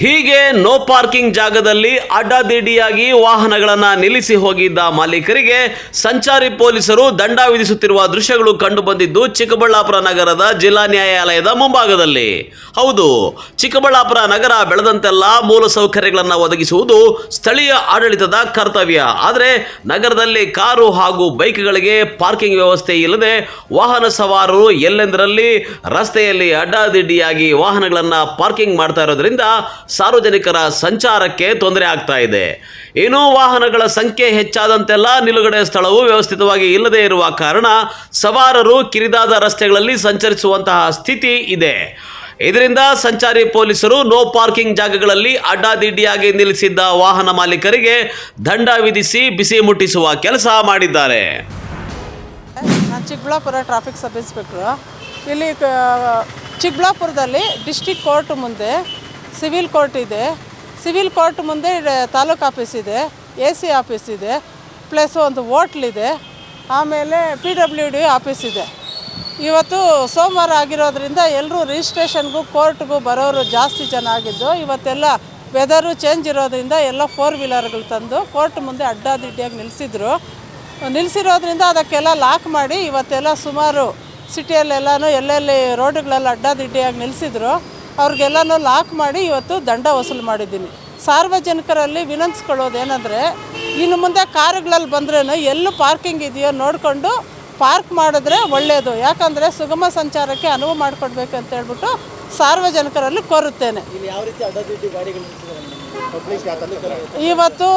ಹೀಗೆ no parking ಜಾಗದಲ್ಲಿ ಅಡ್ಡಾದಿಡ್ಡಿಯಾಗಿ ವಾಹನಗಳನ್ನು ನಿಲ್ಲಿಸಿ ಹೋಗಿದ್ದ ಮಾಲೀಕರಿಗೆ ಸಂಚಾರಿ ಪೊಲೀಸರು ದಂಡ ವಿಧಿಸುತ್ತಿರುವ ದೃಶ್ಯಗಳು ಕಂಡುಬಂದಿದ್ದು ಚಿಕ್ಕಬಳ್ಳಾಪುರ ನಗರದ ಜಿಲ್ಲಾ ನ್ಯಾಯಾಲಯದ ಮುಂಭಾಗದಲ್ಲಿ. ಹೌದು, ಚಿಕ್ಕಬಳ್ಳಾಪುರ ನಗರ ಬೆಳೆದಂತೆಲ್ಲ ಮೂಲಸೌಕರ್ಯಗಳನ್ನು ಒದಗಿಸುವುದು ಸ್ಥಳೀಯ ಆಡಳಿತದ ಕರ್ತವ್ಯ. ಆದರೆ ನಗರದಲ್ಲಿ ಕಾರು ಹಾಗೂ ಬೈಕ್ಗಳಿಗೆ ಪಾರ್ಕಿಂಗ್ ವ್ಯವಸ್ಥೆ ಇಲ್ಲದೆ ವಾಹನ ಸವಾರರು ಎಲ್ಲೆಂದರಲ್ಲಿ ರಸ್ತೆಯಲ್ಲಿ ಅಡ್ಡಾದಿಡ್ಡಿಯಾಗಿ ವಾಹನಗಳನ್ನು ಪಾರ್ಕಿಂಗ್ ಮಾಡ್ತಾ ಇರೋದ್ರಿಂದ ಸಾರ್ವಜನಿಕರ ಸಂಚಾರಕ್ಕೆ ತೊಂದರೆ ಆಗ್ತಾ ಇದೆ. ಏನೋ ವಾಹನಗಳ ಸಂಖ್ಯೆ ಹೆಚ್ಚಾದಂತೆಲ್ಲ ನಿಲುಗಡೆ ಸ್ಥಳವು ವ್ಯವಸ್ಥಿತವಾಗಿ ಇಲ್ಲದೆ ಇರುವ ಕಾರಣ ಸವಾರರು ಕಿರಿದಾದ ರಸ್ತೆಗಳಲ್ಲಿ ಸಂಚರಿಸುವಂತಹ ಸ್ಥಿತಿ ಇದೆ. ಇದರಿಂದ ಸಂಚಾರಿ ಪೊಲೀಸರು ನೋ ಪಾರ್ಕಿಂಗ್ ಜಾಗಗಳಲ್ಲಿ ಅಡ್ಡಾದಿಡ್ಡಿಯಾಗಿ ನಿಲ್ಲಿಸಿದ್ದ ವಾಹನ ಮಾಲೀಕರಿಗೆ ದಂಡ ವಿಧಿಸಿ ಬಿಸಿ ಮುಟ್ಟಿಸುವ ಕೆಲಸ ಮಾಡಿದ್ದಾರೆ. ನಾನು ಚಿಕ್ಕಬಳ್ಳಾಪುರ ಟ್ರಾಫಿಕ್ ಸಬ್ ಇನ್ಸ್ಪೆಕ್ಟ್ರು. ಇಲ್ಲಿ ಚಿಕ್ಕಬಳ್ಳಾಪುರದಲ್ಲಿ ಡಿಸ್ಟ್ರಿಕ್ಟ್ ಕೋರ್ಟ್ ಮುಂದೆ ಸಿವಿಲ್ ಕೋರ್ಟ್ ಇದೆ. ಸಿವಿಲ್ ಕೋರ್ಟ್ ಮುಂದೆ ತಾಲೂಕು ಆಫೀಸ್ ಇದೆ, AC ಆಫೀಸ್ ಇದೆ, ಪ್ಲಸ್ ಒಂದು ಹೋಟ್ಲಿದೆ, ಆಮೇಲೆ PWD ಆಫೀಸ್ ಇದೆ. ಇವತ್ತು ಸೋಮವಾರ ಆಗಿರೋದ್ರಿಂದ ಎಲ್ಲರೂ ರಿಜಿಸ್ಟ್ರೇಷನ್ಗೂ ಕೋರ್ಟ್ಗೂ ಬರೋರು ಜಾಸ್ತಿ ಜನ ಆಗಿದ್ದು, ಇವತ್ತೆಲ್ಲ ವೆದರು ಚೇಂಜ್ ಇರೋದ್ರಿಂದ ಎಲ್ಲ 4 ವೀಲರ್ಗಳು ತಂದು ಕೋರ್ಟ್ ಮುಂದೆ ಅಡ್ಡಾದಿಡ್ಡಿಯಾಗಿ ನಿಲ್ಲಿಸಿರೋದ್ರಿಂದ ಅದಕ್ಕೆಲ್ಲ ಲಾಕ್ ಮಾಡಿ ಇವತ್ತೆಲ್ಲ ಸುಮಾರು ಸಿಟಿಯಲ್ಲೆಲ್ಲನೂ ಎಲ್ಲೆಲ್ಲಿ ರೋಡುಗಳೆಲ್ಲ ಅಡ್ಡಾದಿಡ್ಡಿಯಾಗಿ ನಿಲ್ಲಿಸಿದ್ರು ಅವ್ರಿಗೆಲ್ಲನೂ ಲಾಕ್ ಮಾಡಿ ಇವತ್ತು ದಂಡ ವಸೂಲು ಮಾಡಿದ್ದೀನಿ. ಸಾರ್ವಜನಿಕರಲ್ಲಿ ವಿನಂತಿಸ್ಕೊಳ್ಳೋದೇನೆಂದರೆ, ಇನ್ನು ಮುಂದೆ ಕಾರುಗಳಲ್ಲಿ ಬಂದ್ರೂ ಎಲ್ಲೂ ಪಾರ್ಕಿಂಗ್ ಇದೆಯೋ ನೋಡಿಕೊಂಡು ಪಾರ್ಕ್ ಮಾಡಿದ್ರೆ ಒಳ್ಳೆಯದು. ಯಾಕಂದರೆ ಸುಗಮ ಸಂಚಾರಕ್ಕೆ ಅನುವು ಮಾಡಿಕೊಡ್ಬೇಕಂತ ಹೇಳ್ಬಿಟ್ಟು ಸಾರ್ವಜನಿಕರಲ್ಲಿ ಕೋರುತ್ತೇನೆ. ಇವತ್ತು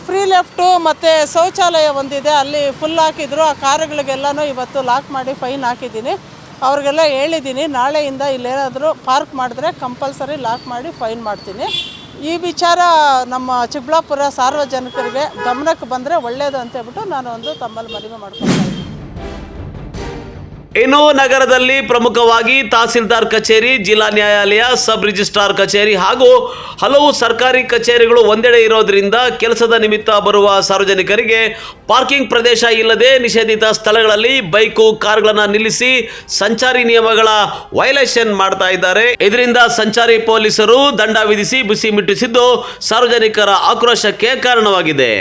ಫ್ರೀ ಲೆಫ್ಟು ಮತ್ತು ಶೌಚಾಲಯ ಒಂದಿದೆ, ಅಲ್ಲಿ ಫುಲ್ ಹಾಕಿದ್ರು. ಆ ಕಾರುಗಳಿಗೆಲ್ಲನೂ ಇವತ್ತು ಲಾಕ್ ಮಾಡಿ ಫೈನ್ ಹಾಕಿದ್ದೀನಿ. ಅವ್ರಿಗೆಲ್ಲ ಹೇಳಿದ್ದೀನಿ, ನಾಳೆಯಿಂದ ಇಲ್ಲೇನಾದರೂ ಪಾರ್ಕ್ ಮಾಡಿದ್ರೆ ಕಂಪಲ್ಸರಿ ಲಾಕ್ ಮಾಡಿ ಫೈನ್ ಮಾಡ್ತೀನಿ. ಈ ವಿಚಾರ ನಮ್ಮ ಚಿಕ್ಕಬಳ್ಳಾಪುರ ಸಾರ್ವಜನಿಕರಿಗೆ ಗಮನಕ್ಕೆ ಬಂದರೆ ಒಳ್ಳೆಯದು ಅಂತ ಹೇಳ್ಬಿಟ್ಟು ನಾನು ಒಂದು ತಮ್ಮಲ್ಲಿ ಮನವಿ ಮಾಡ್ಕೊಳ್ತಾ ಇದ್ದೀನಿ. ಇನ್ನು ನಗರದಲ್ಲಿ ಪ್ರಮುಖವಾಗಿ ತಹಸೀಲ್ದಾರ್ ಕಚೇರಿ, ಜಿಲ್ಲಾ ನ್ಯಾಯಾಲಯ, ಸಬ್ ರಿಜಿಸ್ಟ್ರಾರ್ ಕಚೇರಿ ಹಾಗೂ ಹಲವು ಸರ್ಕಾರಿ ಕಚೇರಿಗಳು ಒಂದೆಡೆ ಇರೋದ್ರಿಂದ ಕೆಲಸದ ನಿಮಿತ್ತ ಬರುವ ಸಾರ್ವಜನಿಕರಿಗೆ ಪಾರ್ಕಿಂಗ್ ಪ್ರದೇಶ ಇಲ್ಲದೆ ನಿಷೇಧಿತ ಸ್ಥಳಗಳಲ್ಲಿ ಬೈಕು, ಕಾರುಗಳನ್ನು ನಿಲ್ಲಿಸಿ ಸಂಚಾರಿ ನಿಯಮಗಳ ವೈಲೇಷನ್ ಮಾಡ್ತಾ ಇದ್ದಾರೆ. ಇದರಿಂದ ಸಂಚಾರಿ ಪೊಲೀಸರು ದಂಡ ವಿಧಿಸಿ ಬಿಸಿ ಮುಟ್ಟಿಸಿದ್ದು ಸಾರ್ವಜನಿಕರ ಆಕ್ರೋಶಕ್ಕೆ ಕಾರಣವಾಗಿದೆ.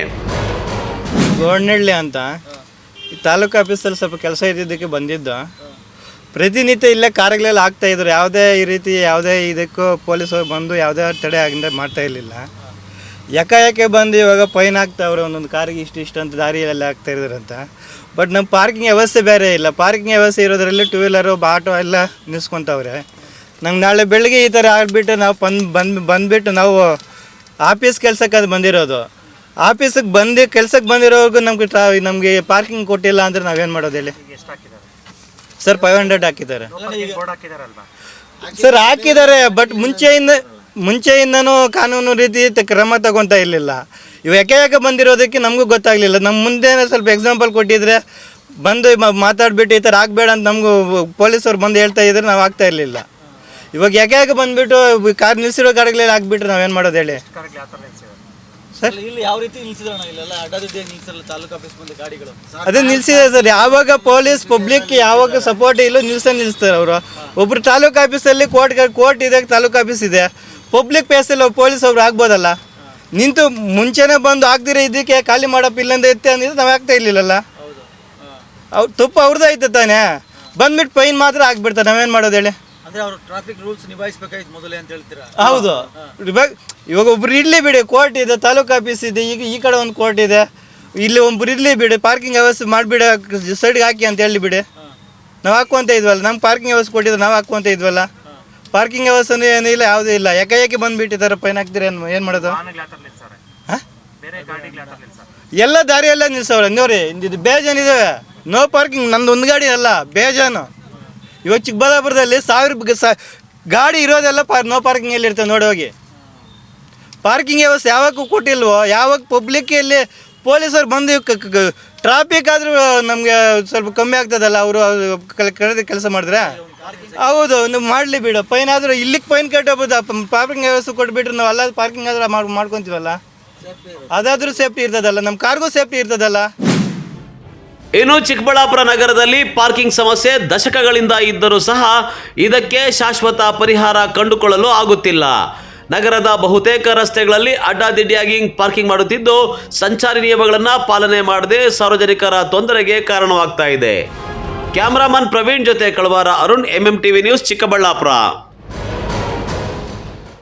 ಗೋರ್ನಳ್ಳಿ ಅಂತ ತಾಲೂಕು ಆಫೀಸಲ್ಲಿ ಸ್ವಲ್ಪ ಕೆಲಸ ಇದ್ದಿದ್ದಕ್ಕೆ ಬಂದಿದ್ದು. ಪ್ರತಿನಿತ್ಯ ಇಲ್ಲೇ ಕಾರುಗಳೆಲ್ಲ ಆಗ್ತಾಯಿದ್ರು. ಯಾವುದೇ ಇದಕ್ಕೂ ಪೊಲೀಸರು ಬಂದು ಯಾವುದೇ ತಡೆ ಆಗಿಂದ ಮಾಡ್ತಾ ಇರಲಿಲ್ಲ. ಯಾಕೆ ಬಂದು ಇವಾಗ ಫೈನ್ ಹಾಕ್ತಾವ್ರೆ, ಒಂದೊಂದು ಕಾರಿಗೆ ಇಷ್ಟು ಅಂತ ದಾರಿಯಲ್ಲಿ ಆಗ್ತಾಯಿದ್ರಂತ. ಬಟ್ ನಮ್ಮ ಪಾರ್ಕಿಂಗ್ ವ್ಯವಸ್ಥೆ ಬೇರೆ ಇಲ್ಲ. ಪಾರ್ಕಿಂಗ್ ವ್ಯವಸ್ಥೆ ಇರೋದ್ರಲ್ಲಿ 2 ವೀಲರು, ಆಟೋ ಎಲ್ಲ ನಿಲ್ಸ್ಕೊತಾವ್ರೆ. ನಂಗೆ ನಾಳೆ ಬೆಳಗ್ಗೆ ಈ ಥರ ಆಗಿಬಿಟ್ಟು ನಾವು ಬಂದುಬಿಟ್ಟು ನಾವು ಆಫೀಸ್ ಕೆಲಸಕ್ಕೆ ಅದು ಬಂದಿರೋದು. ಆಫೀಸಿಗೆ ಕೆಲ್ಸಕ್ಕೆ ಬಂದಿರೋರ್ಗು ನಮಗೆ ಪಾರ್ಕಿಂಗ್ ಕೊಟ್ಟಿಲ್ಲ ಅಂದರೆ ನಾವೇನು ಮಾಡೋದು ಹೇಳಿ ಸರ್? 500 ಹಾಕಿದ್ದಾರೆ ಸರ್, ಹಾಕಿದ್ದಾರೆ. ಬಟ್ ಮುಂಚೆಯಿಂದನೂ ಕಾನೂನು ರೀತಿ ಕ್ರಮ ತಗೊತಾ ಇರಲಿಲ್ಲ. ಇವು ಯಾಕೆ ಬಂದಿರೋದಕ್ಕೆ ನಮಗೂ ಗೊತ್ತಾಗಲಿಲ್ಲ. ನಮ್ಮ ಮುಂದೆ ಸ್ವಲ್ಪ ಎಕ್ಸಾಂಪಲ್ ಕೊಟ್ಟಿದ್ರೆ ಬಂದು ಮಾತಾಡ್ಬಿಟ್ಟು ಈ ಥರ ಆಗಬೇಡ ಅಂತ ನಮಗೂ ಪೊಲೀಸವ್ರು ಬಂದು ಹೇಳ್ತಾ ಇದ್ರೆ ನಾವು ಆಗ್ತಾ ಇರಲಿಲ್ಲ. ಇವಾಗ ಯಾಕೆ ಬಂದುಬಿಟ್ಟು ಕಾರ್ ನಿಲ್ಲಿಸಿರೋ ಗಾಡಿಗಳಲ್ಲಿ ಆಗಿಬಿಟ್ರೆ ನಾವೇನು ಮಾಡೋದು ಹೇಳಿ ಸರ್? ಅದೇ ನಿಲ್ಸಿದೆ ಸರ್. ಯಾವಾಗ ಪೊಲೀಸ್ ಪಬ್ಲಿಕ್ ಯಾವಾಗ ಸಪೋರ್ಟ್ ಇಲ್ಲ ನಿಲ್ಲಿಸ್ತಾರೆ ಅವರು. ಒಬ್ರು ತಾಲೂಕು ಆಫೀಸಲ್ಲಿ ಕೋರ್ಟ್ ಇದೆ, ತಾಲೂಕು ಆಫೀಸ್ ಇದೆ, ಪಬ್ಲಿಕ್ ಪ್ಲೇಸಲ್ಲಿ ಪೊಲೀಸ್ ಒಬ್ರು ಆಗ್ಬೋದಲ್ಲ. ನಿಂತು ಮುಂಚೆನೇ ಬಂದು ಆಗ್ದಿರ ಇದಕ್ಕೆ ಖಾಲಿ ಮಾಡಪ್ಪ ಇಲ್ಲಂದ ಇತ್ತೆ ಅಂದಿದ್ರೆ ನಾವು ಆಗ್ತಾ ಇರ್ಲಿಲ್ಲಲ್ಲ. ತುಪ್ಪ ಅವ್ರದ್ದು ಐತೆ ತಾನೇ, ಬಂದ್ಬಿಟ್ಟು ಫೈನ್ ಮಾತ್ರ ಆಗ್ಬಿಡ್ತಾರೆ. ನಾವೇನು ಮಾಡೋದು ಹೇಳಿ? ಟ್ರಾಫಿಕ್ ರೂಲ್ಸ್ ನಿಭಾಯಿಸಬೇಕಾಯ್ತು ಮೊದಲೇ ಅಂತ ಹೇಳ್ತೀರಾ? ಹೌದು. ಇವಾಗ ಒಬ್ರು ಇರ್ಲಿ ಬಿಡಿ, ಕೋರ್ಟ್ ಇದೆ, ತಾಲೂಕು ಆಫೀಸ್ ಇದೆ, ಈಗ ಈ ಕಡೆ ಒಂದು ಕೋರ್ಟ್ ಇದೆ, ಇಲ್ಲಿ ಒಬ್ರು ಇರ್ಲಿ ಬಿಡಿ, ಪಾರ್ಕಿಂಗ್ ವ್ಯವಸ್ಥೆ ಮಾಡಿಬಿಡಿ, ಸೈಡ್ಗೆ ಹಾಕಿ ಅಂತ ಹೇಳಿ ಬಿಡಿ. ನಾವು ಹಾಕುವಂತ ಇದ್ವಲ್ಲ, ನಮ್ಗೆ ಪಾರ್ಕಿಂಗ್ ವ್ಯವಸ್ಥೆ ಕೊಟ್ಟಿದ್ರೆ ನಾವು ಹಾಕುವಂತ ಇದ್ವಲ್ಲ. ಪಾರ್ಕಿಂಗ್ ವ್ಯವಸ್ಥೆನೂ ಏನಿಲ್ಲ, ಯಾವುದೂ ಇಲ್ಲ. ಯಾಕೆ ಬಂದುಬಿಟ್ಟಿದ್ದಾರೆ, ಫೈನ್ ಹಾಕ್ತೀರ ಏನು ಮಾಡೋದು? ಎಲ್ಲ ದಾರಿಯೆಲ್ಲ ನಿಲ್ಸವ್ರೆ ನೋಡಿ. ಇದು ಬೇಜಾನಿದ್ದಾವೆ. ನೋ ಪಾರ್ಕಿಂಗ್ ನಂದು ಒಂದು ಗಾಡಿ ಅಲ್ಲ, ಬೇಜಾನು. ಇವಾಗ ಚಿಕ್ಕಬಳ್ಳಾಪುರದಲ್ಲಿ 1000 ಗಾಡಿ ಇರೋದೆಲ್ಲ ನೋ ಪಾರ್ಕಿಂಗ್ ಎಲ್ಲಿ ಇರ್ತವೆ ನೋಡಿ ಹೋಗಿ. ಪಾರ್ಕಿಂಗ್ ವ್ಯವಸ್ಥೆ ಯಾವಾಗೂ ಕೊಟ್ಟಿಲ್ವೋ, ಯಾವಾಗ ಪಬ್ಲಿಕ್ಕಲ್ಲಿ ಪೊಲೀಸರು ಬಂದು ಟ್ರಾಫಿಕ್ ಆದರೂ ನಮಗೆ ಸ್ವಲ್ಪ ಕಮ್ಮಿ ಆಗ್ತದಲ್ಲ, ಅವರು ಕೆಲಸ ಮಾಡಿದ್ರೆ. ಹೌದು, ನೀವು ಮಾಡಲಿ ಬಿಡು. ಫೈನ್ ಆದರೂ ಇಲ್ಲಿಗೆ ಫೈನ್ ಕಟ್ಟಬೋದು. ಪಾರ್ಕಿಂಗ್ ವ್ಯವಸ್ಥೆ ಕೊಟ್ಬಿಟ್ರೆ ನಾವು ಅಲ್ಲ ಪಾರ್ಕಿಂಗ್ ಆದರೂ ಮಾಡ್ಕೊತೀವಲ್ಲ, ಅದಾದರೂ ಸೇಫ್ಟಿ ಇರ್ತದಲ್ಲ, ನಮ್ಮ ಕಾರ್ಗೂ ಸೇಫ್ಟಿ ಇರ್ತದಲ್ಲ. ಇನ್ನು ಚಿಕ್ಕಬಳ್ಳಾಪುರ ನಗರದಲ್ಲಿ ಪಾರ್ಕಿಂಗ್ ಸಮಸ್ಯೆ ದಶಕಗಳಿಂದ ಇದ್ದರೂ ಸಹ ಇದಕ್ಕೆ ಶಾಶ್ವತ ಪರಿಹಾರ ಕಂಡುಕೊಳ್ಳಲು ಆಗುತ್ತಿಲ್ಲ. ನಗರದ ಬಹುತೇಕ ರಸ್ತೆಗಳಲ್ಲಿ ಅಡ್ಡಾದಿಡ್ಡಿಯಾಗಿ ಪಾರ್ಕಿಂಗ್ ಮಾಡುತ್ತಿದ್ದು ಸಂಚಾರಿ ನಿಯಮಗಳನ್ನು ಪಾಲನೆ ಮಾಡದೆ ಸಾರ್ವಜನಿಕರ ತೊಂದರೆಗೆ ಕಾರಣವಾಗ್ತಾ ಇದೆ. ಕ್ಯಾಮರಾಮನ್ ಪ್ರವೀಣ್ ಜೊತೆ ಕಳವಾರ ಅರುಣ್, MMTV ನ್ಯೂಸ್, ಚಿಕ್ಕಬಳ್ಳಾಪುರ.